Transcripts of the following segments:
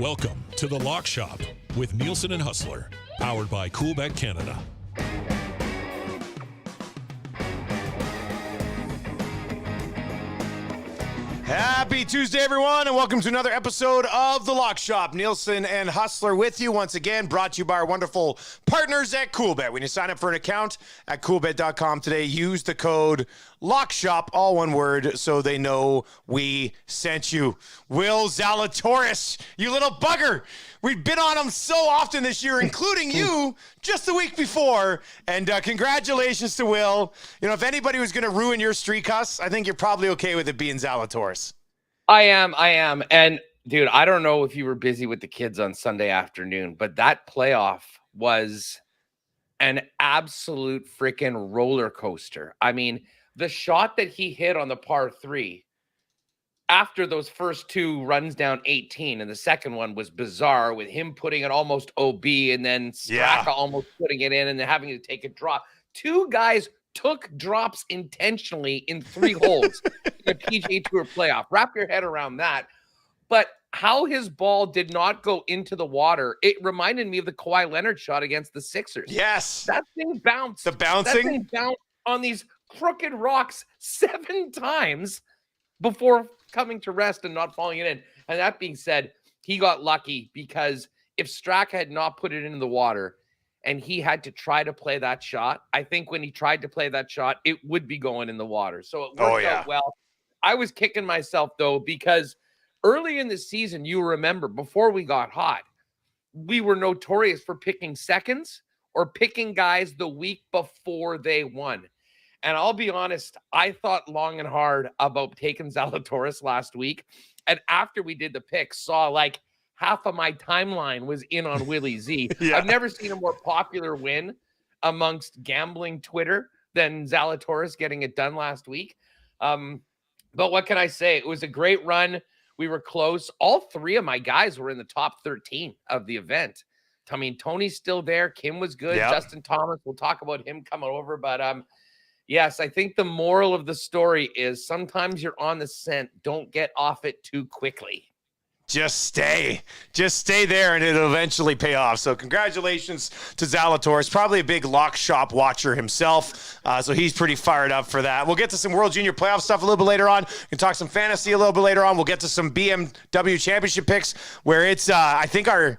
Welcome to the Lock Shop with Nielsen and Hustler, powered by Coolbet Canada. Happy Tuesday, everyone, and welcome to another episode of The Lock Shop. Nielsen and Hustler with you once again, brought to you by our wonderful partners at Coolbet. When you sign up for an account at coolbet.com today, use the code LOCKSHOP, all one word, so they know we sent you. Will Zalatoris, you little bugger. We've been on him so often this year, including you just the week before. And congratulations to Will. You know, if anybody was going to ruin your streak, Huss, I think you're probably okay with it being Zalatoris. I am. And dude, I don't know if you were busy with the kids on Sunday afternoon, but that playoff was an absolute freaking roller coaster. I mean, the shot that he hit on the par 3 after those first two runs down 18, and the second one was bizarre with him putting it almost OB and then Straka almost putting it in and then having to take a drop. Two guys took drops intentionally in 3 holes in the PGA Tour playoff. Wrap your head around that. But how his ball did not go into the water, it reminded me of the Kawhi Leonard shot against the Sixers. Yes. That thing bounced. The bouncing? That thing bounced on these crooked rocks 7 times before coming to rest and not falling it in. And that being said, he got lucky because if Straka had not put it into the water and he had to try to play that shot, I think when he tried to play that shot, it would be going in the water. So it worked out well. I was kicking myself, though, because early in the season, you remember, before we got hot, we were notorious for picking seconds or picking guys the week before they won. And I'll be honest, I thought long and hard about taking Zalatoris last week. And after we did the pick, saw like half of my timeline was in on Willie Z. I've never seen a more popular win amongst gambling Twitter than Zalatoris getting it done last week. But what can I say? It was a great run. We were close. All 3 of my guys were in the top 13 of the event. I mean, Tony's still there. Kim was good. Yep. Justin Thomas, we'll talk about him coming over. But yes, I think the moral of the story is sometimes you're on the scent. Don't get off it too quickly. Just stay there and it'll eventually pay off. So congratulations to Zalatoris, probably a big Lock Shop watcher himself. So he's pretty fired up for that. We'll get to some World Junior playoff stuff a little bit later on. We can talk some fantasy a little bit later on. We'll get to some BMW Championship picks where it's, I think our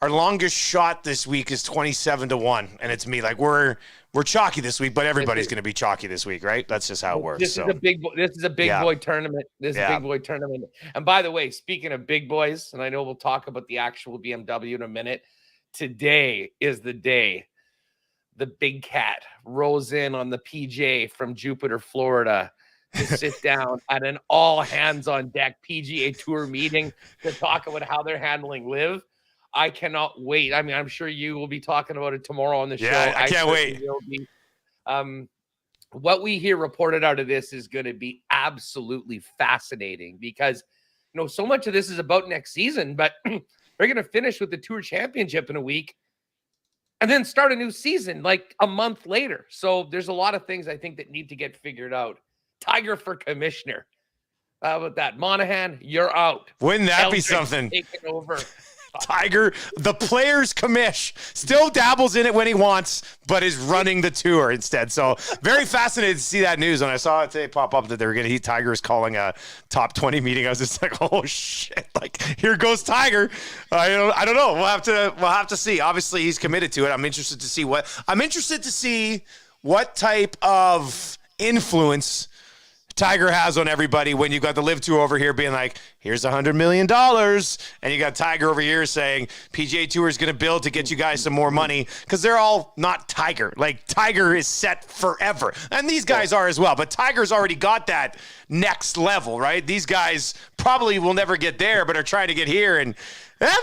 longest shot this week is 27-1. And it's me. Like we're chalky this week, but everybody's going to be chalky this week, right? That's just how it works. This is a big boy tournament. This is a big boy tournament. And by the way, speaking of big boys, and I know we'll talk about the actual BMW in a minute, today is the day the big cat rolls in on the PJ from Jupiter, Florida to sit down at an all hands on deck PGA Tour meeting to talk about how they're handling LIV. I cannot wait. I mean, I'm sure you will be talking about it tomorrow on the show. Yeah, I can't wait. What we hear reported out of this is going to be absolutely fascinating because, you know, so much of this is about next season, but they're going to finish with the Tour Championship in a week and then start a new season like a month later. So there's a lot of things I think that need to get figured out. Tiger for commissioner. How about that? Monahan, you're out. Wouldn't that be something? Taking over. Tiger, the players commish, still dabbles in it when he wants, but is running the tour instead. So very fascinated to see that news. When I saw it today pop up that they were going to Tiger is calling a top 20 meeting, I was just like, oh shit! Like here goes Tiger. I don't know. We'll have to see. Obviously, he's committed to it. I'm interested to see what type of influence Tiger has on everybody when you got the LIV Tour over here being like, here's $100 million. And you got Tiger over here saying PGA Tour is going to build to get you guys some more money because they're all not Tiger. Like Tiger is set forever. And these guys are as well. But Tiger's already got that next level, right? These guys probably will never get there, but are trying to get here. And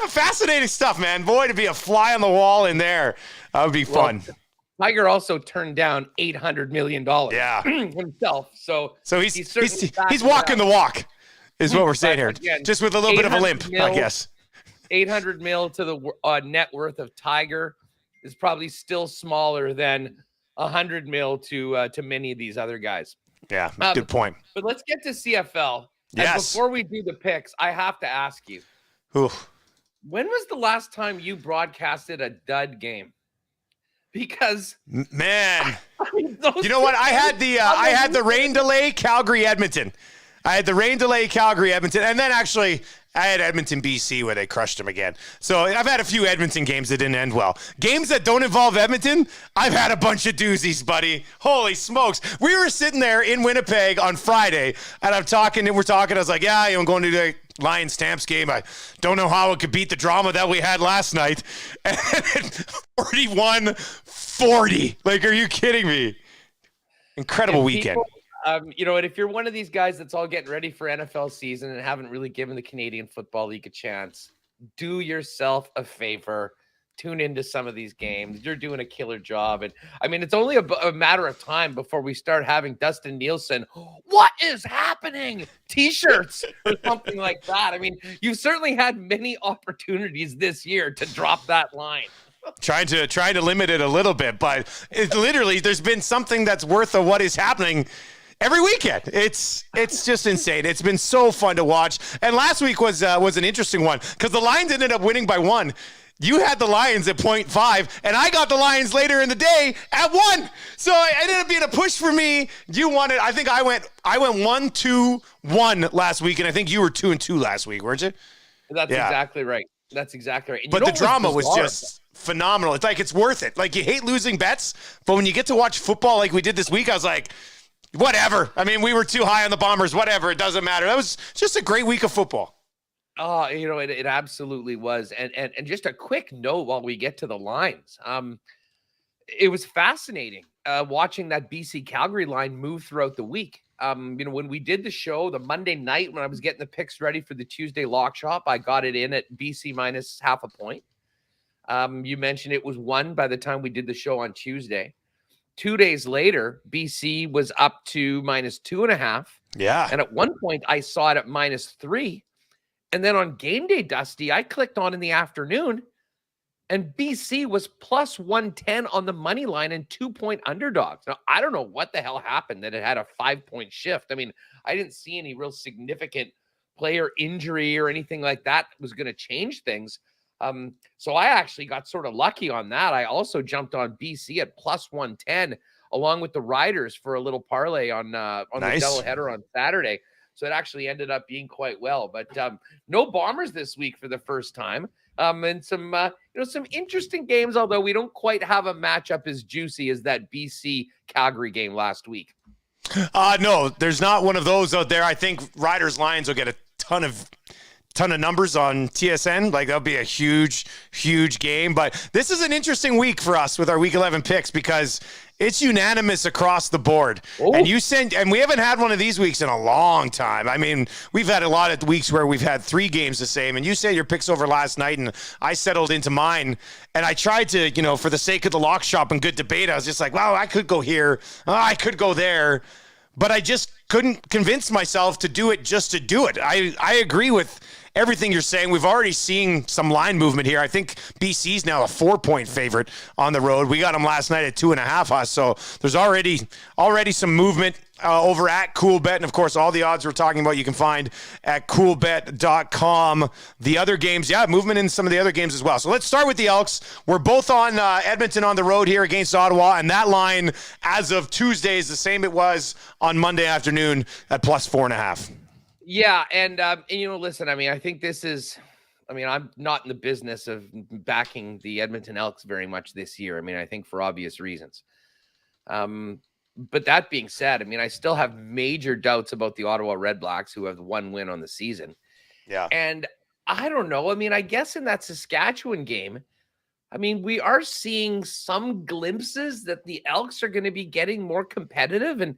fascinating stuff, man. Boy, to be a fly on the wall in there, that would be fun. Tiger also turned down $800 million himself. So he's walking the walk is what we're saying here. Again, just with a little bit of a limp, I guess. 800 mil to the net worth of Tiger is probably still smaller than 100 mil to many of these other guys. Yeah, good point. But let's get to CFL. Yes. And before we do the picks, I have to ask you. When was the last time you broadcasted a dud game? Because Man, those you know what? I had the rain delay Calgary Edmonton. I had the rain delay Calgary Edmonton, and then actually I had Edmonton BC where they crushed them again. So I've had a few Edmonton games that didn't end well. Games that don't involve Edmonton, I've had a bunch of doozies, buddy. Holy smokes! We were sitting there in Winnipeg on Friday, and we're talking. I was like, yeah, I'm going to the Lions Stamps game. I don't know how it could beat the drama that we had last night. And 41-40. Like, are you kidding me? Incredible weekend. And if you're one of these guys that's all getting ready for NFL season and haven't really given the Canadian Football League a chance, do yourself a favor. Tune into some of these games. You're doing a killer job. And I mean, it's only a matter of time before we start having Dustin Nielsen, what is happening? T-shirts or something like that. I mean, you've certainly had many opportunities this year to drop that line. Trying to limit it a little bit, but it literally, there's been something that's worth of what is happening every weekend. It's just insane. It's been so fun to watch. And last week was an interesting one because the Lions ended up winning by 1. You had the Lions at 0.5, and I got the Lions later in the day at 1. So it ended up being a push for me. You won it. I think I went 1-2-1 last week, and I think you were 2-2 last week, weren't you? That's exactly right. That's exactly right. And but the drama was just phenomenal. It's like, it's worth it. Like, you hate losing bets, but when you get to watch football like we did this week, I was like, whatever. I mean, we were too high on the Bombers. Whatever. It doesn't matter. That was just a great week of football. Oh, it absolutely was. And just a quick note while we get to the lines. It was fascinating watching that BC Calgary line move throughout the week. When we did the show the Monday night, when I was getting the picks ready for the Tuesday lock shop, I got it in at BC minus half a point. You mentioned it was 1 by the time we did the show on Tuesday. 2 days later, BC was up to minus 2.5. Yeah. And at one point I saw it at minus 3. And then on game day, Dusty, I clicked on in the afternoon and BC was plus 110 on the money line and 2-point underdogs. Now, I don't know what the hell happened that it had a 5-point shift. I mean, I didn't see any real significant player injury or anything like that was going to change things. So I actually got sort of lucky on that. I also jumped on BC at plus 110 along with the Riders for a little parlay on nice. The doubleheader on Saturday. So it actually ended up being quite well, but no Bombers this week for the first time. And some interesting games, although we don't quite have a matchup as juicy as that BC Calgary game last week. No, there's not one of those out there. I think Riders Lions will get a ton of numbers on TSN. Like, that'll be a huge game. But this is an interesting week for us with our Week 11 picks because it's unanimous across the board. Ooh. And we haven't had one of these weeks in a long time. I mean, we've had a lot of weeks where we've had 3 games the same. And you said your picks over last night, and I settled into mine. And I tried to, for the sake of the lock shop and good debate, I was just like, wow, I could go here. I could go there. But I just couldn't convince myself to do it just to do it. I agree with everything you're saying. We've already seen some line movement here. I think BC's now a 4-point favorite on the road. We got them last night at 2.5. So there's already some movement over at CoolBet. And of course, all the odds we're talking about, you can find at coolbet.com. The other games, movement in some of the other games as well. So let's start with the Elks. We're both on Edmonton on the road here against Ottawa. And that line as of Tuesday is the same it was on Monday afternoon at plus 4.5. Yeah, and listen, I mean, I think this is, I'm not in the business of backing the Edmonton Elks very much this year. I mean, I think for obvious reasons. But that being said, I mean, I still have major doubts about the Ottawa Redblacks, who have 1 win on the season. Yeah. And I don't know. I mean, I guess in that Saskatchewan game, I mean, we are seeing some glimpses that the Elks are going to be getting more competitive. And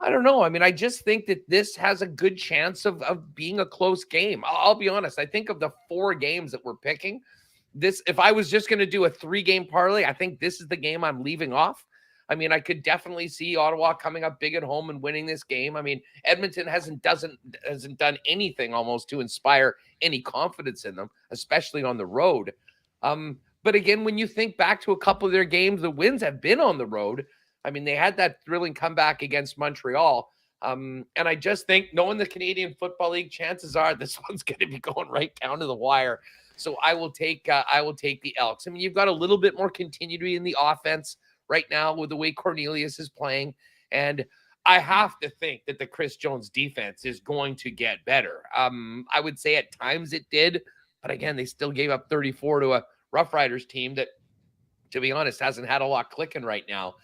I don't know. I mean, I just think that this has a good chance of being a close game. I'll be honest. I think of the 4 games that we're picking, if I was just going to do a 3-game parlay, I think this is the game I'm leaving off. I mean, I could definitely see Ottawa coming up big at home and winning this game. I mean, Edmonton hasn't done anything almost to inspire any confidence in them, especially on the road. But again, when you think back to a couple of their games, the wins have been on the road. I mean, they had that thrilling comeback against Montreal. And I just think, knowing the Canadian Football League, chances are this one's going to be going right down to the wire. So I will take the Elks. I mean, you've got a little bit more continuity in the offense right now with the way Cornelius is playing, and I have to think that the Chris Jones defense is going to get better. I would say at times it did, but again, they still gave up 34 to a Rough Riders team that, to be honest, hasn't had a lot clicking right now.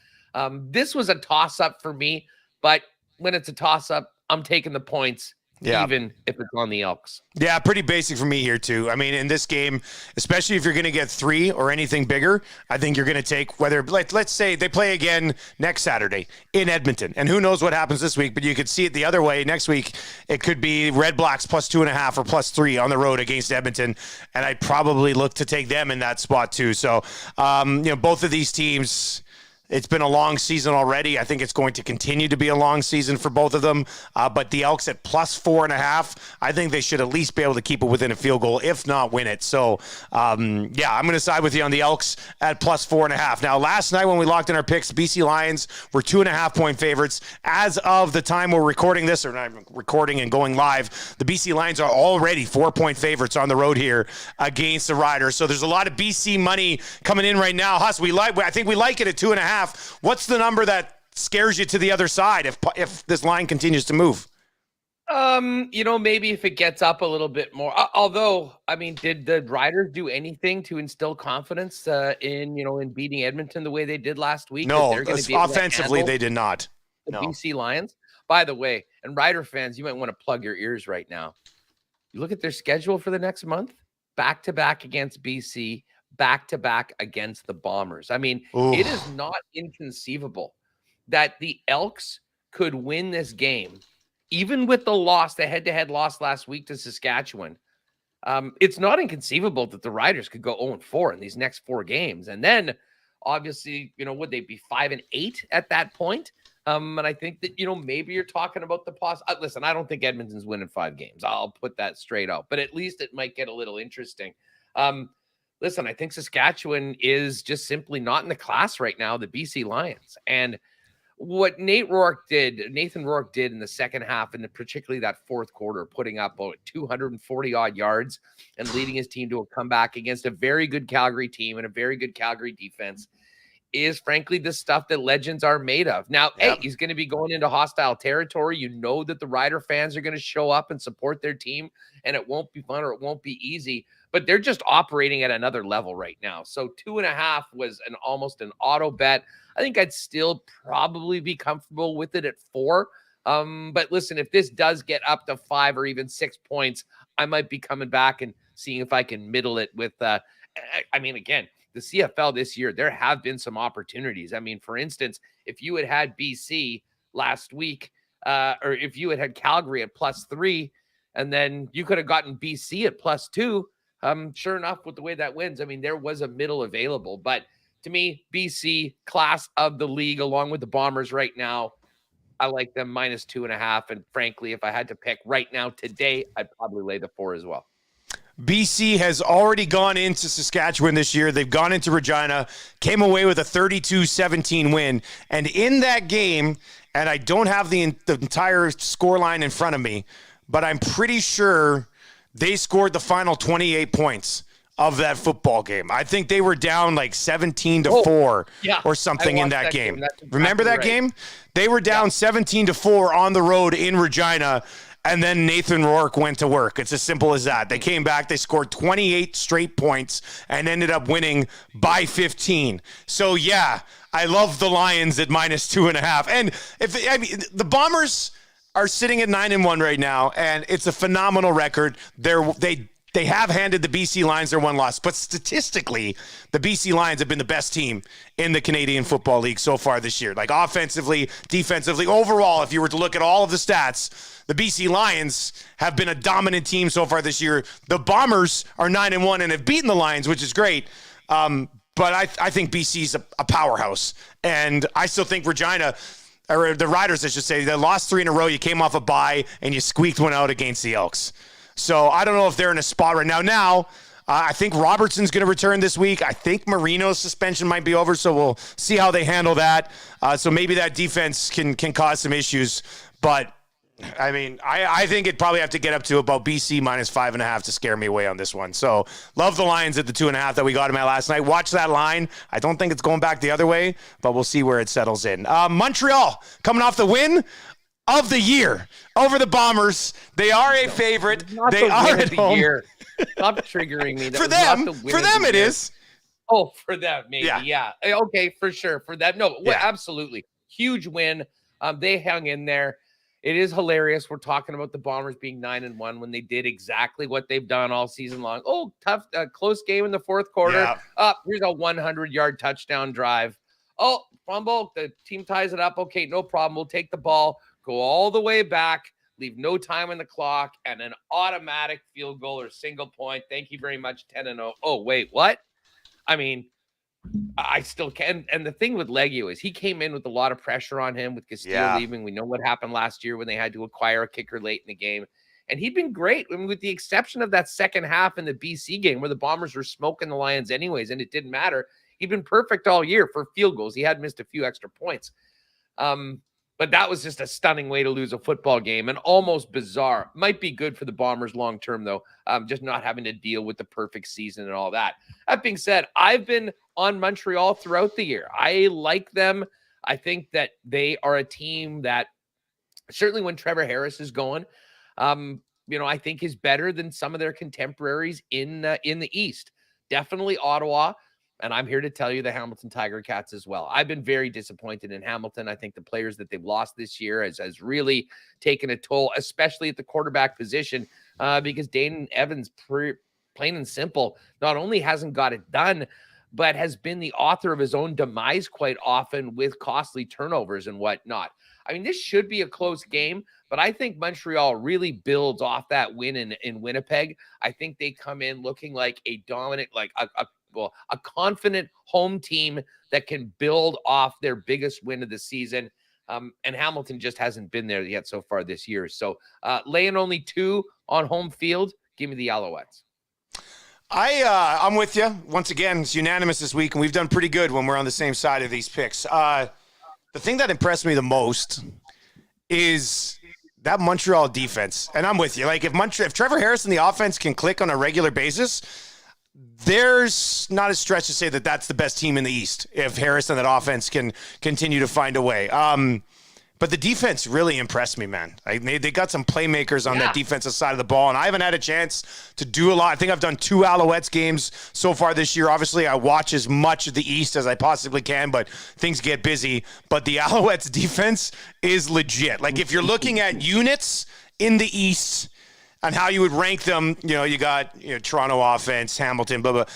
This was a toss-up for me, but when it's a toss-up, I'm taking the points, even if it's on the Elks. Yeah, pretty basic for me here, too. I mean, in this game, especially if you're going to get 3 or anything bigger, I think you're going to take whether, let's say they play again next Saturday in Edmonton. And who knows what happens this week, but you could see it the other way. Next week, it could be Red Blacks +2.5 or +3 on the road against Edmonton. And I'd probably look to take them in that spot, too. So, both of these teams, it's been a long season already. I think it's going to continue to be a long season for both of them. But the Elks at +4.5, I think they should at least be able to keep it within a field goal, if not win it. So, I'm going to side with you on the Elks at +4.5. Now, last night when we locked in our picks, BC Lions were 2.5-point favorites. As of the time we're recording this, or not recording and going live, the BC Lions are already 4-point favorites on the road here against the Riders. So there's a lot of BC money coming in right now. Huss, I think we like it at 2.5. What's the number that scares you to the other side if this line continues to move? Maybe if it gets up a little bit more. Although, I mean, did the Riders do anything to instill confidence in beating Edmonton the way they did last week? No, offensively they did not. The BC Lions. By the way, and Rider fans, you might want to plug your ears right now. You look at their schedule for the next month, back-to-back against BC, back-to-back against the Bombers. I mean, It is not inconceivable that the Elks could win this game, even with the head-to-head loss last week to Saskatchewan. It's not inconceivable that the Riders could go 0-4 in these next 4 games. And then, obviously, would they be 5-8 at that point? And I think that, maybe you're talking about the listen, I don't think Edmonton's winning 5 games. I'll put that straight out. But at least it might get a little interesting. Listen, I think Saskatchewan is just simply not in the class right now, the BC Lions. And what Nathan Rourke did in the second half, and particularly that fourth quarter, putting up 240-odd yards and leading his team to a comeback against a very good Calgary team and a very good Calgary defense, is frankly the stuff that legends are made of. Now, hey, he's going to be going into hostile territory. You know that the Rider fans are going to show up and support their team, and it won't be fun or it won't be easy, but they're just operating at another level right now. So 2.5 was almost an auto bet. I think I'd still probably be comfortable with it at 4. But listen, if this does get up to 5 or even 6 points, I might be coming back and seeing if I can middle it with, again, the CFL this year, there have been some opportunities. I mean, for instance, if you had BC last week, or if you had Calgary at +3, and then you could have gotten BC at +2, sure enough, with the way that wins, I mean, there was a middle available. But to me, BC, class of the league, along with the Bombers right now, I like them -2.5. And frankly, if I had to pick right now today, I'd probably lay the 4 as well. BC has already gone into Saskatchewan this year. They've gone into Regina, came away with a 32-17 win. And in that game, and I don't have the entire scoreline in front of me, but I'm pretty sure they scored the final 28 points of that football game. I think they were down like 17-4 or something in that game. Exactly. Remember that game? They were down 17-4 on the road in Regina. And then Nathan Rourke went to work. It's as simple as that. They came back, they scored 28 straight points and ended up winning by 15. So, yeah, I love the Lions at -2.5. And the Bombers are sitting at 9-1 right now, and it's a phenomenal record. They have handed the BC Lions their one loss, but statistically, the BC Lions have been the best team in the Canadian Football League so far this year. Like offensively, defensively, overall, if you were to look at all of the stats, the BC Lions have been a dominant team so far this year. The Bombers are 9-1 and have beaten the Lions, which is great. But I think BC's a powerhouse. And I still think Regina, or the Riders, I should say, they lost 3 in a row. You came off a bye and you squeaked one out against the Elks. So I don't know if they're in a spot right now. I think Robertson's going to return this week. I think Marino's suspension might be over, so we'll see how they handle that. So maybe that defense can cause some issues. But I mean, I think it'd probably have to get up to about BC minus 5.5 to scare me away on this one. So love the Lions at the 2.5 that we got them at last night. Watch that line. I don't think it's going back the other way, but we'll see where it settles in. Montreal coming off the win of the year over the Bombers. They are a favorite. They are at home. Stop triggering me. For them it is. Oh, for them, maybe. Yeah. Okay, for sure. For them. No, absolutely. Huge win. They hung in there. It is hilarious. We're talking about the Bombers being 9-1 when they did exactly what they've done all season long. Oh, tough, close game in the fourth quarter. Here's a 100-yard touchdown drive. Oh, fumble. The team ties it up. Okay, no problem. We'll take the ball, go all the way back, leave no time on the clock, and an automatic field goal or single point. Thank you very much, 10-0. Oh, wait, what? I mean, I still can. And the thing with Leggio is he came in with a lot of pressure on him with Castillo leaving. We know what happened last year when they had to acquire a kicker late in the game. And he'd been great. I mean, with the exception of that second half in the BC game where the Bombers were smoking the Lions anyways, and it didn't matter. He'd been perfect all year for field goals. He had missed a few extra points. But that was just a stunning way to lose a football game and almost bizarre. Might be good for the Bombers long-term, though, just not having to deal with the perfect season and all that. That being said, I've been on Montreal throughout the year. I like them. I think that they are a team that certainly when Trevor Harris is going, I think is better than some of their contemporaries in the East. Definitely Ottawa. And I'm here to tell you the Hamilton Tiger Cats as well. I've been very disappointed in Hamilton. I think the players that they've lost this year has really taken a toll, especially at the quarterback position, because Dane Evans, plain and simple, not only hasn't got it done, but has been the author of his own demise quite often with costly turnovers and whatnot. I mean, this should be a close game, but I think Montreal really builds off that win in Winnipeg. I think they come in looking like a dominant, like a confident home team that can build off their biggest win of the season. And Hamilton just hasn't been there yet so far this year. So laying only 2 on home field, give me the Alouettes. I'm with you. Once again, it's unanimous this week, and we've done pretty good when we're on the same side of these picks. The thing that impressed me the most is that Montreal defense. And I'm with you. Like, if Trevor Harris and the offense can click on a regular basis, there's not a stretch to say that that's the best team in the East if Harris and that offense can continue to find a way. But the defense really impressed me, man. They got some playmakers on that defensive side of the ball, and I haven't had a chance to do a lot. I think I've done 2 Alouettes games so far this year. Obviously, I watch as much of the East as I possibly can, but things get busy. But the Alouettes defense is legit. Like, if you're looking at units in the East and how you would rank them, you got Toronto offense, Hamilton, blah, blah.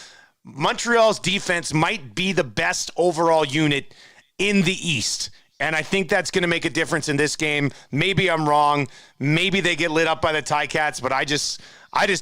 Montreal's defense might be the best overall unit in the East. And I think that's going to make a difference in this game. Maybe I'm wrong. Maybe they get lit up by the Ticats, but I just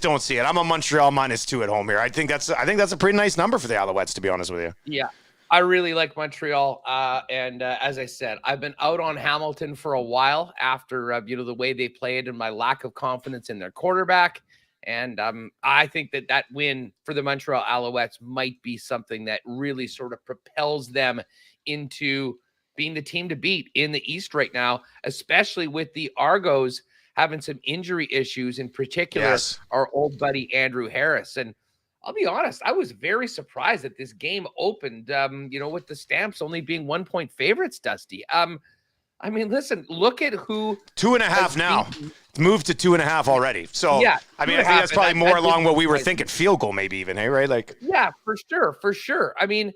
don't see it. I'm a Montreal -2 at home here. I think that's a pretty nice number for the Alouettes, to be honest with you. Yeah, I really like Montreal. And as I said, I've been out on Hamilton for a while after the way they played and my lack of confidence in their quarterback. And I think that win for the Montreal Alouettes might be something that really sort of propels them into being the team to beat in the East right now, especially with the Argos having some injury issues, in particular, our old buddy Andrew Harris. And I'll be honest, I was very surprised that this game opened, with the Stamps only being 1-point favorites, Dusty. I mean, listen, look at who 2.5 now. It's moved to 2.5 already. So, I think that's probably more along what we were thinking. Field goal, maybe even, hey, right? Like, yeah, for sure. I mean,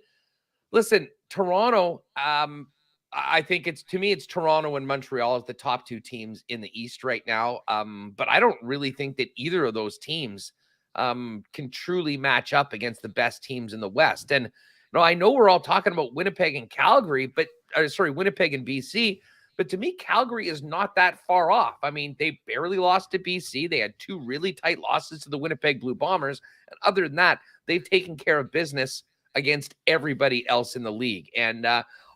listen, Toronto, I think it's Toronto and Montreal as the top 2 teams in the East right now. But I don't really think that either of those teams can truly match up against the best teams in the West. And I know we're all talking about Winnipeg and Calgary, Winnipeg and BC. But to me, Calgary is not that far off. I mean, they barely lost to BC. They had 2 really tight losses to the Winnipeg Blue Bombers. And other than that, they've taken care of business against everybody else in the league. And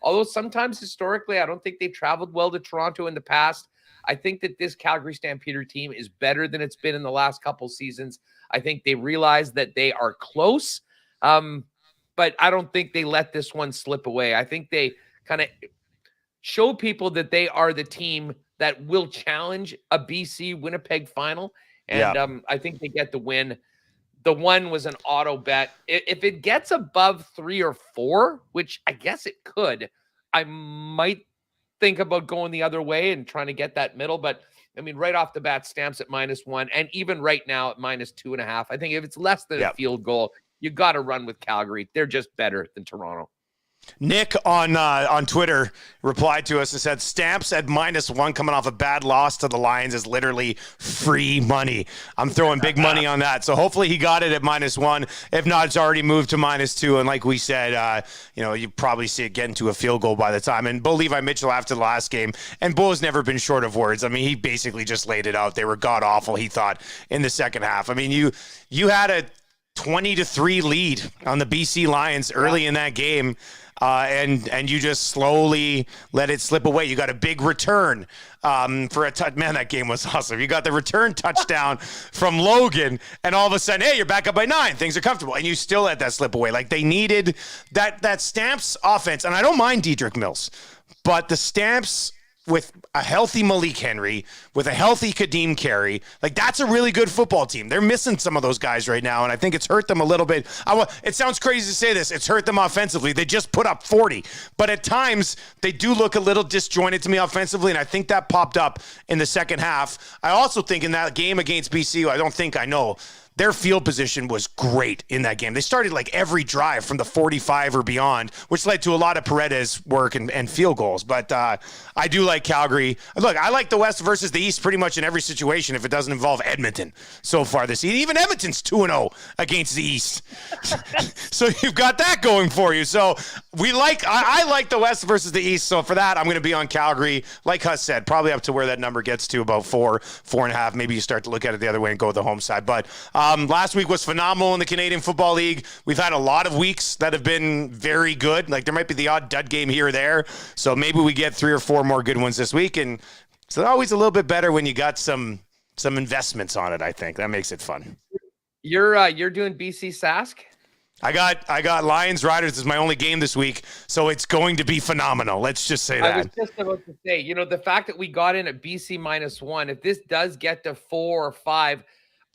although sometimes historically, I don't think they've traveled well to Toronto in the past, I think that this Calgary Stampeder team is better than it's been in the last couple seasons. I think they realize that they are close, but I don't think they let this one slip away. I think they kind of show people that they are the team that will challenge a BC Winnipeg final. And I think they get the win. The one was an auto bet. If it gets above 3 or 4, which I guess it could, I might think about going the other way and trying to get that middle. But I mean, right off the bat, Stamps at -1, and even right now at -2.5. I think if it's less than a field goal, you got to run with Calgary. They're just better than Toronto. Nick on Twitter replied to us and said, Stamps at -1 coming off a bad loss to the Lions is literally free money. I'm throwing big money on that. So hopefully he got it at -1. If not, it's already moved to -2. And like we said, you probably see it getting to a field goal by the time. And Bo Levi Mitchell after the last game, and Bo's never been short of words. I mean, he basically just laid it out. They were god-awful, he thought, in the second half. I mean, you had a 20-3 lead on the BC Lions early in that game. And you just slowly let it slip away. You got a big return for a touch. Man, that game was awesome. You got the return touchdown from Logan, and all of a sudden, hey, you're back up by 9. Things are comfortable, and you still let that slip away. Like, they needed that Stamps offense, and I don't mind Dedrick Mills, but the Stamps with a healthy Malik Henry, with a healthy Kadeem Carey, like, that's a really good football team. They're missing some of those guys right now, and I think it's hurt them a little bit. It sounds crazy to say this. It's hurt them offensively. They just put up 40. But at times, they do look a little disjointed to me offensively, and I think that popped up in the second half. I also think in that game against BC, I know, their field position was great in that game. They started like every drive from the 45 or beyond, which led to a lot of Paredes work and field goals. But I do like Calgary. Look, I like the West versus the East pretty much in every situation if it doesn't involve Edmonton so far this season. Even Edmonton's 2-0 against the East. So you've got that going for you. So I like the West versus the East. So for that, I'm going to be on Calgary. Like Huss said, probably up to where that number gets to about 4.5. Maybe you start to look at it the other way and go with the home side. But last week was phenomenal in the Canadian Football League. We've had a lot of weeks that have been very good. Like, there might be the odd dud game here or there. So maybe we get 3 or 4 more good ones this week. And it's always a little bit better when you got some investments on it, I think. That makes it fun. You're doing BC Sask? I got Lions Riders as my only game this week, so it's going to be phenomenal. Let's just say that. I was just about to say, the fact that we got in at BC -1, if this does get to 4 or 5,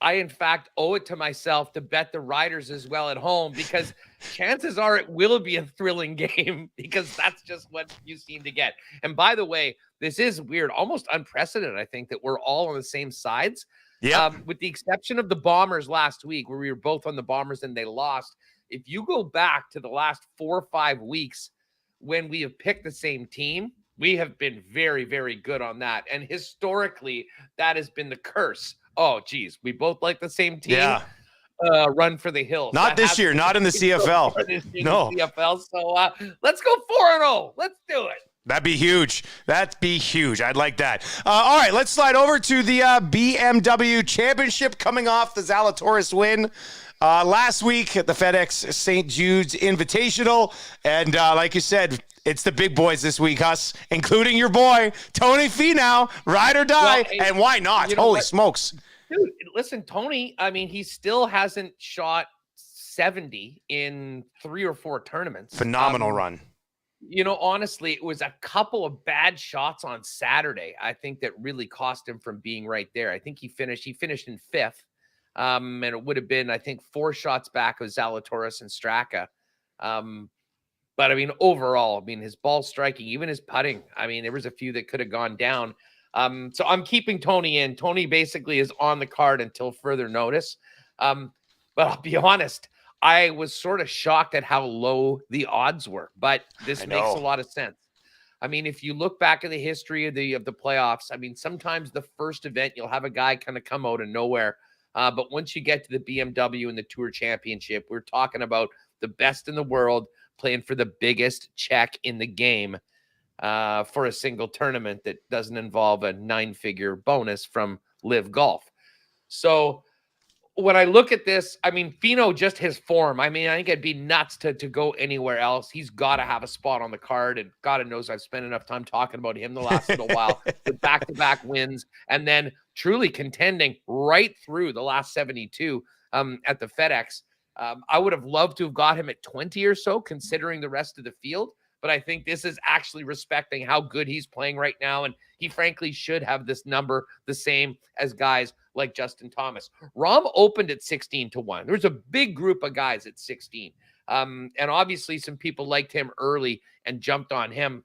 I, in fact, owe it to myself to bet the Riders as well at home, because chances are it will be a thrilling game, because that's just what you seem to get. And by the way, this is weird, almost unprecedented, I think, that we're all on the same sides. Yeah. With the exception of the Bombers last week, where we were both on the Bombers and they lost. If you go back to the last 4 or 5 weeks when we have picked the same team, we have been very, very good on that. And historically, that has been the curse. Oh, geez, we both like the same team. Yeah. Run for the hills. Not this year, not in the CFL. No. CFL. So let's go 4-0. Let's do it. That'd be huge. I'd like that. All right, let's slide over to the BMW Championship coming off the Zalatoris win last week at the FedEx St. Jude's Invitational. And like you said, it's the big boys this week, Huss, including your boy, Tony Finau, ride or die. Well, and why not? Holy smokes. Dude, listen, Tony, I mean, he still hasn't shot 70 in 3 or 4 tournaments. Phenomenal run. Honestly, it was a couple of bad shots on Saturday, I think, that really cost him from being right there. I think he finished in 5th. And it would have been, I think, 4 shots back of Zalatoris and Straka. But I mean, overall, his ball striking, even his putting, there was a few that could have gone down. So I'm keeping Tony in. Tony basically is on the card until further notice. But I'll be honest, I was sort of shocked at how low the odds were, but this makes a lot of sense. If you look back at the history of the playoffs, sometimes the first event, you'll have a guy kind of come out of nowhere. But once you get to the BMW and the Tour Championship, we're talking about the best in the world playing for the biggest check in the game for a single tournament that doesn't involve a 9-figure bonus from Live Golf. So when I look at this, Finau, just his form. I think it'd be nuts to go anywhere else. He's got to have a spot on the card, and God knows I've spent enough time talking about him the last little while. The back-to-back wins, and then truly contending right through the last 72 at the FedEx. I would have loved to have got him at 20 or so, considering the rest of the field. but I think this is actually respecting how good he's playing right now. And he frankly should have this number the same as guys like Justin Thomas. Rahm opened at 16-1. There's a big group of guys at 16. And obviously some people liked him early and jumped on him.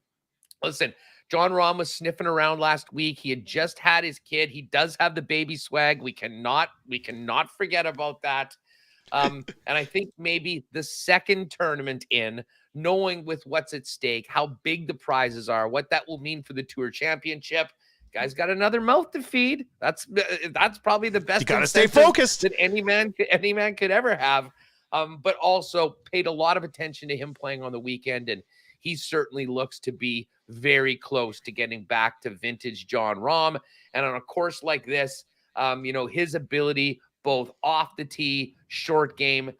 Listen, John Rahm was sniffing around last week. He had just had his kid. He does have the baby swag. We cannot forget about that. And I think maybe the second tournament in, knowing with what's at stake, how big the prizes are, what that will mean for the Tour Championship. Guy's got another mouth to feed. That's probably the best. You got to stay focused that any man could ever have. But also paid a lot of attention to him playing on the weekend, and he certainly looks to be very close to getting back to vintage John Rahm. And on a course like this, his ability both off the tee, short game,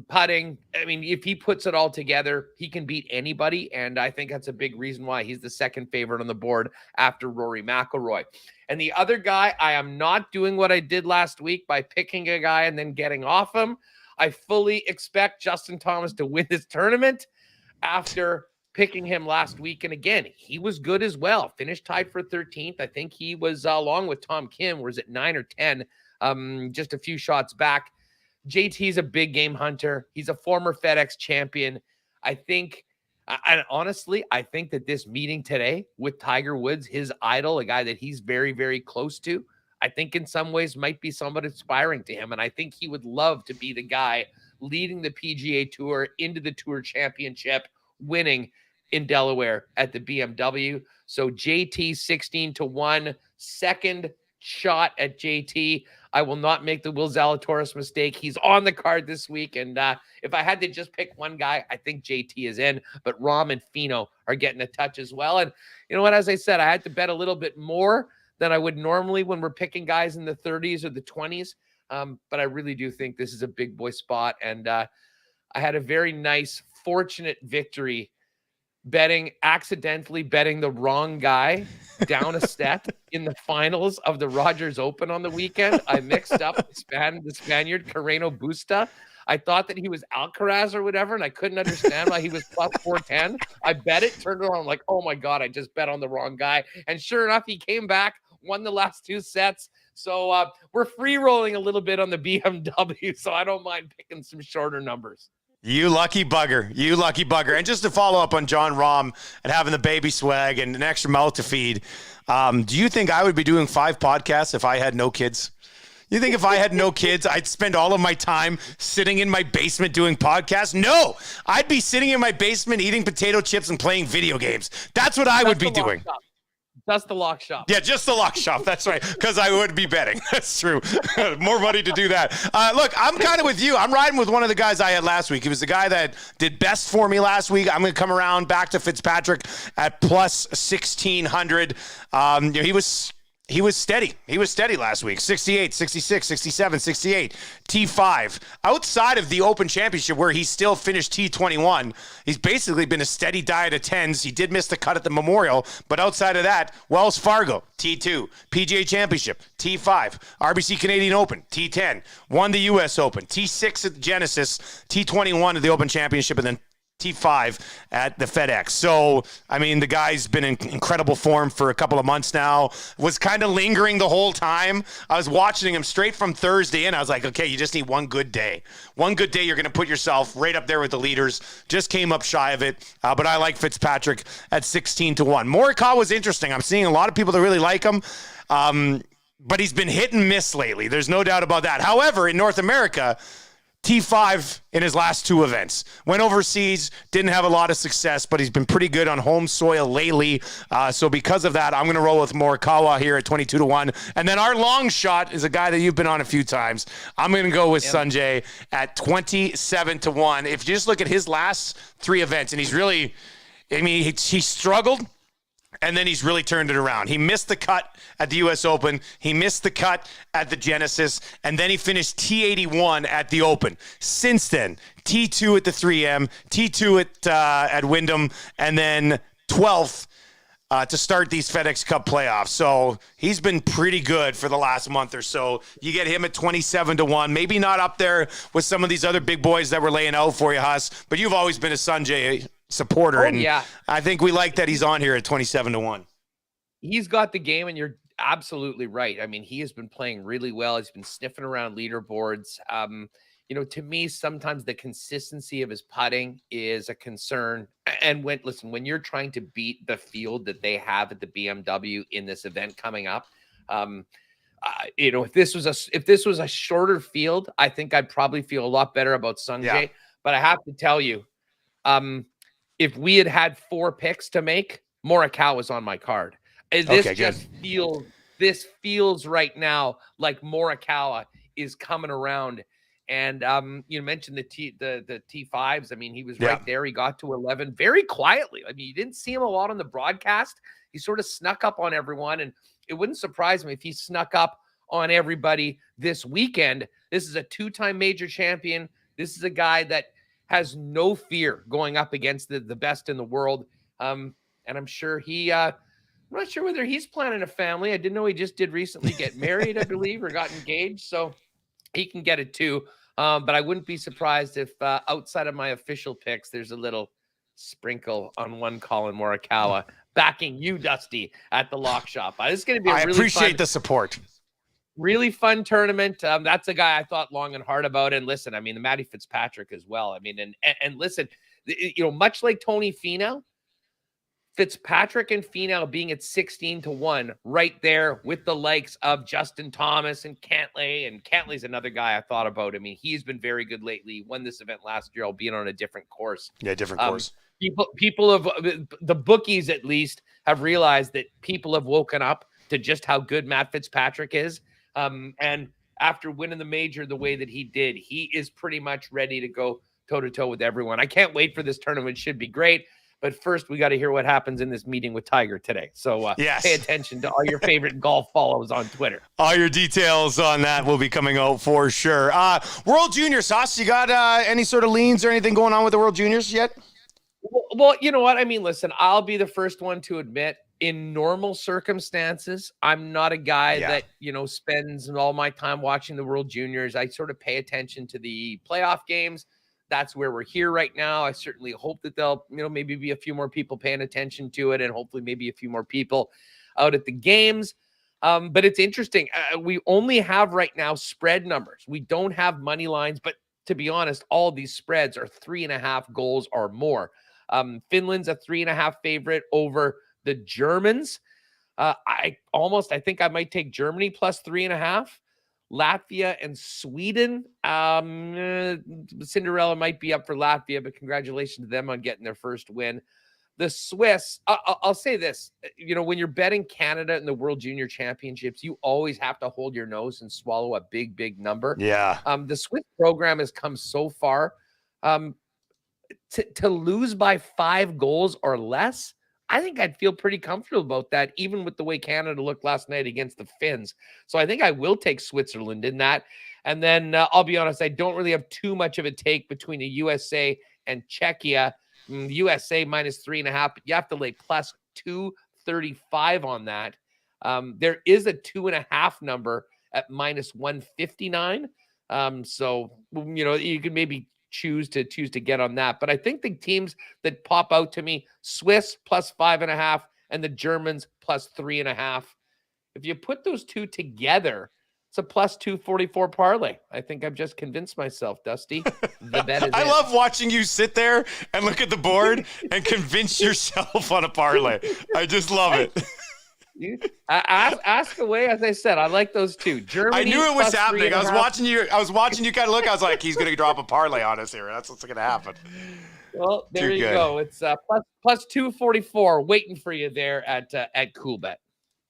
putting. I mean, if he puts it all together, he can beat anybody. And I think that's a big reason why he's the second favorite on the board after Rory McIlroy. And the other guy, I am not doing what I did last week by picking a guy and then getting off him. I fully expect Justin Thomas to win this tournament after picking him last week. And again, he was good as well. Finished tied for 13th. I think he was along with Tom Kim, was it 9 or 10, just a few shots back. JT's a big game hunter. He's a former FedEx champion. I think that this meeting today with Tiger Woods, his idol, a guy that he's very, very close to, I think in some ways might be somewhat inspiring to him. And I think he would love to be the guy leading the PGA Tour into the Tour Championship, winning in Delaware at the BMW. So JT 16-1, second shot at JT. I will not make the Will Zalatoris mistake. He's on the card this week. And if I had to just pick one guy, I think JT is in. But Rahm and Finau are getting a touch as well. And you know what? As I said, I had to bet a little bit more than I would normally when we're picking guys in the 30s or the 20s. But I really do think this is a big boy spot. And I had a very nice, fortunate victory accidentally betting the wrong guy down a set in the finals of the Rogers Open on the weekend. I mixed up the Spaniard Carreno Busta. I thought that he was Alcaraz or whatever, and I couldn't understand why he was plus 410. I bet it, turned around, I'm like, oh my God, I just bet on the wrong guy. And sure enough, he came back, won the last two sets. So we're free rolling a little bit on the BMW, so I don't mind picking some shorter numbers. You lucky bugger. You lucky bugger. And just to follow up on John Rahm and having the baby swag and an extra mouth to feed, do you think I would be doing 5 podcasts if I had no kids? You think if I had no kids, I'd spend all of my time sitting in my basement doing podcasts? No, I'd be sitting in my basement eating potato chips and playing video games. That's what I would be doing. Just the lock shop. Yeah, just the lock shop. That's right. Because I would be betting. That's true. More money to do that. Look, I'm kind of with you. I'm riding with one of the guys I had last week. He was the guy that did best for me last week. I'm going to come around back to Fitzpatrick at plus 1,600. He was steady. He was steady last week. 68, 66, 67, 68, T5. Outside of the Open Championship, where he still finished T21, he's basically been a steady diet of 10s. He did miss the cut at the Memorial, but outside of that, Wells Fargo, T2, PGA Championship, T5, RBC Canadian Open, T10, won the U.S. Open, T6 at the Genesis, T21 at the Open Championship, and then T5 at the FedEx. So, I mean, the guy's been in incredible form for a couple of months now. Was kind of lingering the whole time. I was watching him straight from Thursday, and I was like, okay, you just need one good day. One good day, you're going to put yourself right up there with the leaders. Just came up shy of it, but I like Fitzpatrick at 16-1. Morikawa's interesting. I'm seeing a lot of people that really like him, but he's been hit and miss lately. There's no doubt about that. However, in North America, T5 in his last 2 events. Went overseas, didn't have a lot of success, but he's been pretty good on home soil lately. So because of that, I'm going to roll with Morikawa here at 22-1. And then our long shot is a guy that you've been on a few times. I'm going to go with Sanjay at 27-1. If you just look at his last 3 events, and he's really, I mean, he struggled, and then he's really turned it around. He missed the cut at the U.S. Open. He missed the cut at the Genesis. And then he finished T81 at the Open. Since then, T2 at the 3M, T2 at Wyndham, and then 12th to start these FedEx Cup playoffs. So he's been pretty good for the last month or so. You get him at 27-1. Maybe not up there with some of these other big boys that were laying out for you, Huss, but you've always been a Sanjay supporter. Oh, And yeah. I think we like that he's on here at 27-1. He's got the game, and you're absolutely right. I mean, he has been playing really well. He's been sniffing around leaderboards. To me, sometimes the consistency of his putting is a concern. And when you're trying to beat the field that they have at the BMW in this event coming up, if this was a shorter field, I think I'd probably feel a lot better about Sungjae. Yeah. But I have to tell you, if we had 4 picks to make, Morikawa was on my card. This feels right now like Morikawa is coming around. And you mentioned the T5s. I mean, he was right there. He got to 11 very quietly. I mean, you didn't see him a lot on the broadcast. He sort of snuck up on everyone, and it wouldn't surprise me if he snuck up on everybody this weekend. This is a 2-time major champion. This is a guy that has no fear going up against the best in the world. And I'm sure I'm not sure whether he's planning a family. I didn't know he just did recently get married, I believe, or got engaged. So he can get it too. But I wouldn't be surprised if outside of my official picks, there's a little sprinkle on one Colin Morikawa backing you, Dusty, at the Lock Shop. This is going to be I appreciate the support. Really fun tournament. That's a guy I thought long and hard about. And listen, I mean, the Matty Fitzpatrick as well. I mean, and listen, much like Tony Finau, Fitzpatrick and Finau being at 16-1 right there with the likes of Justin Thomas and Cantlay. And Cantley's another guy I thought about. I mean, he's been very good lately. He won this event last year, albeit on a different course. Yeah, different course. People of the bookies at least have realized that people have woken up to just how good Matt Fitzpatrick is. And after winning the major the way that he did, he is pretty much ready to go toe-to-toe with everyone. I can't wait for this tournament. It should be great. But first, we got to hear what happens in this meeting with Tiger today. So pay attention to all your favorite golf follows on Twitter. All your details on that will be coming out for sure. World Juniors, Sauce, you got any sort of leans or anything going on with the World Juniors yet? Well, you know what? I mean, listen, I'll be the first one to admit, in normal circumstances, I'm not a guy that, spends all my time watching the World Juniors. I sort of pay attention to the playoff games. That's where we're here right now. I certainly hope that there'll, maybe be a few more people paying attention to it, and hopefully maybe a few more people out at the games. But it's interesting. We only have right now spread numbers. We don't have money lines, but to be honest, all these spreads are 3.5 goals or more. Finland's a 3.5 favorite over the Germans. I think I might take Germany plus 3.5. Latvia and Sweden. Cinderella might be up for Latvia, but congratulations to them on getting their first win. The Swiss, I'll say this, when you're betting Canada in the World Junior Championships, you always have to hold your nose and swallow a big, big number. Yeah. The Swiss program has come so far. To lose by 5 goals or less, I think I'd feel pretty comfortable about that, even with the way Canada looked last night against the Finns. So I think I will take Switzerland in that. And then I'll be honest, I don't really have too much of a take between the USA and Czechia. USA minus 3.5, but you have to lay plus 235 on that. There is a 2.5 number at minus 159. So, you can maybe choose to get on that. But I think the teams that pop out to me, Swiss plus 5.5 and the Germans plus 3.5. If you put those two together, it's a plus 244 parlay. I think I've just convinced myself, Dusty. The bet is I love watching you sit there and look at the board and convince yourself on a parlay. I just love it. Ask away. As I said, I like those two. Germany. I knew it was happening. I was watching you kind of look. I was like, he's going to drop a parlay on us here. That's what's going to happen. Well, there you go. It's plus 244 waiting for you there at CoolBet.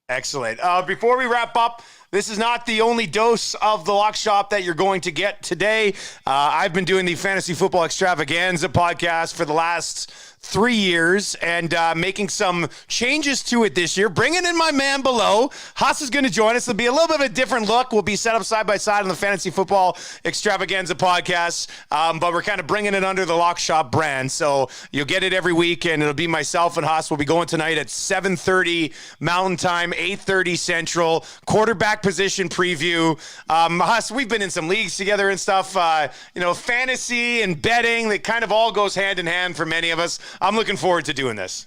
Excellent. Before we wrap up, this is not the only dose of the Lock Shop that you're going to get today. I've been doing the Fantasy Football Extravaganza podcast for the last 3 years and making some changes to it this year. Bringing in my man below. Haas is going to join us. It'll be a little bit of a different look. We'll be set up side by side on the Fantasy Football Extravaganza podcast, but we're kind of bringing it under the Lock Shop brand. So you'll get it every week, and it'll be myself and Haas. We'll be going tonight at 7:30 Mountain Time, 8:30 Central. Quarterback position preview. Haas, we've been in some leagues together and stuff. Fantasy and betting, that kind of all goes hand in hand for many of us. I'm looking forward to doing this.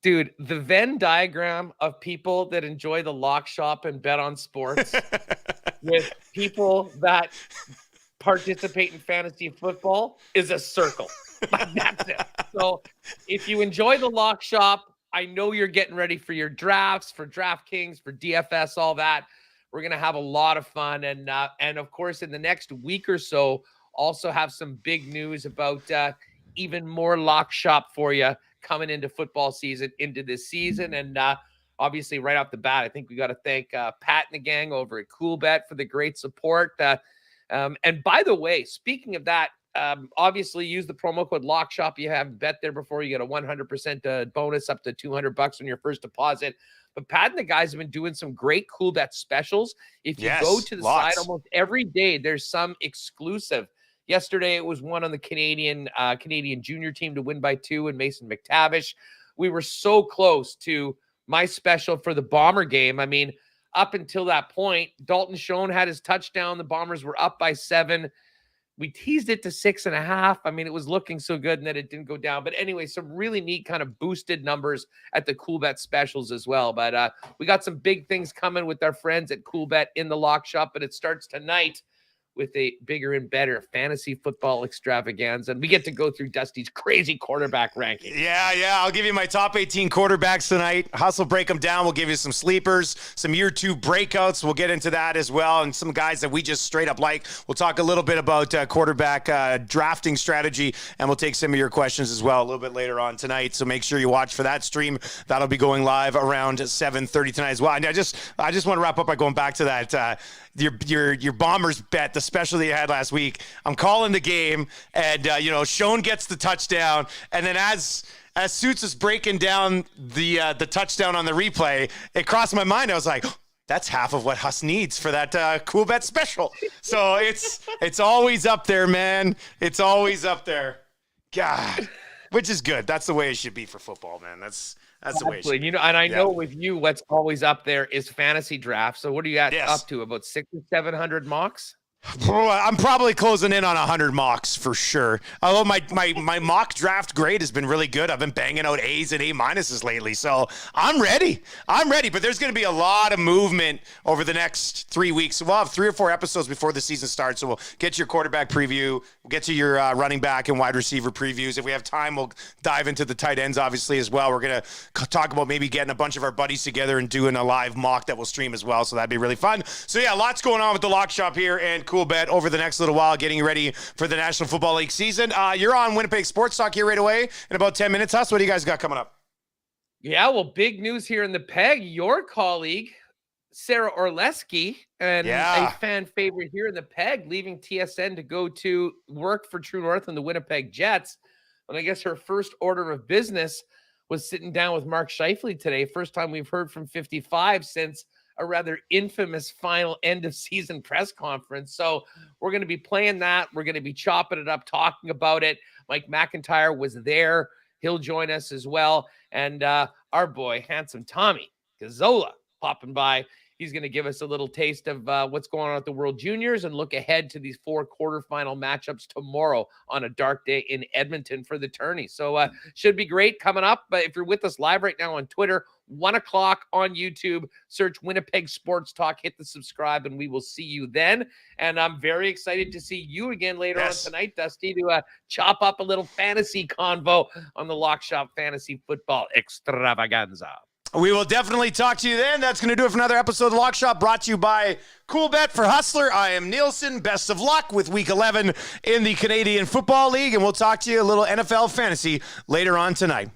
Dude, the Venn diagram of people that enjoy the lock shop and bet on sports with people that participate in fantasy football is a circle. That's it. So if you enjoy the lock shop, I know you're getting ready for your drafts, for DraftKings, for DFS, all that. We're going to have a lot of fun. And of course, in the next week or so, also have some big news about even more lock shop for you coming into football season, into this season. And obviously, right off the bat, I think we got to thank Pat and the gang over at CoolBet for the great support. And by the way, speaking of that, obviously use the promo code LOCKSHOP. You have bet there before, you get a 100% bonus up to $200 on your first deposit. But Pat and the guys have been doing some great CoolBet specials. If you go to the site almost every day, there's some exclusive. Yesterday, it was one on the Canadian junior team to win by 2 and Mason McTavish. We were so close to my special for the Bomber game. I mean, up until that point, Dalton Schoen had his touchdown. The Bombers were up by 7. We teased it to 6.5. I mean, it was looking so good, and then it didn't go down. But anyway, some really neat kind of boosted numbers at the CoolBet specials as well. But we got some big things coming with our friends at CoolBet in the lock shop, but it starts tonight with a bigger and better fantasy football extravaganza. And we get to go through Dusty's crazy quarterback ranking. Yeah. I'll give you my top 18 quarterbacks tonight. Hustle, break them down. We'll give you some sleepers, some year 2 breakouts. We'll get into that as well. And some guys that we just straight up like. We'll talk a little bit about quarterback drafting strategy, and we'll take some of your questions as well a little bit later on tonight. So make sure you watch for that stream. That'll be going live around 7:30 tonight as well. And I just want to wrap up by going back to that, your Bombers bet, the special that you had last week. I'm calling the game, and Schoen gets the touchdown, and then as Suits is breaking down the touchdown on the replay, it crossed my mind. I was like, that's half of what Huss needs for that CoolBet special. So it's always up there, man. It's always up there. God, which is good. That's the way it should be for football, man. That's the way it should be. And I know with you, what's always up there is fantasy draft. So what are you at up to? About 600 or 700 mocks? I'm probably closing in on 100 mocks for sure. Although my mock draft grade has been really good. I've been banging out A's and A minuses lately. So I'm ready. But there's going to be a lot of movement over the next 3 weeks. We'll have 3 or 4 episodes before the season starts. So we'll get to your quarterback preview. We'll get to your running back and wide receiver previews. If we have time, we'll dive into the tight ends, obviously, as well. We're going to talk about maybe getting a bunch of our buddies together and doing a live mock that we'll stream as well. So that'd be really fun. So yeah, lots going on with the lock shop here and CoolBet over the next little while, getting you ready for the National Football League season. You're on Winnipeg Sports Talk here right away in about 10 minutes. Huss, what do you guys got coming up? Yeah, well, big news here in the Peg. Your colleague, Sarah Orleski, and a fan favorite here in the Peg, leaving TSN to go to work for True North and the Winnipeg Jets. And I guess her first order of business was sitting down with Mark Scheifele today. First time we've heard from 55 since a rather infamous final end of season press conference. So we're going to be playing that. We're going to be chopping it up, talking about it. Mike McIntyre was there. He'll join us as well. And our boy, handsome Tommy Gazzola, popping by. He's going to give us a little taste of what's going on at the World Juniors and look ahead to these 4 quarterfinal matchups tomorrow on a dark day in Edmonton for the tourney. So should be great coming up. But if you're with us live right now on Twitter, 1 o'clock on YouTube, search Winnipeg Sports Talk, hit the subscribe, and we will see you then. And I'm very excited to see you again later on tonight, Dusty, to chop up a little fantasy convo on the Lock Shop Fantasy Football Extravaganza. We will definitely talk to you then. That's going to do it for another episode of Lock Shop, brought to you by CoolBet. For Hustler, I am Nielsen. Best of luck with Week 11 in the Canadian Football League, and we'll talk to you a little NFL fantasy later on tonight.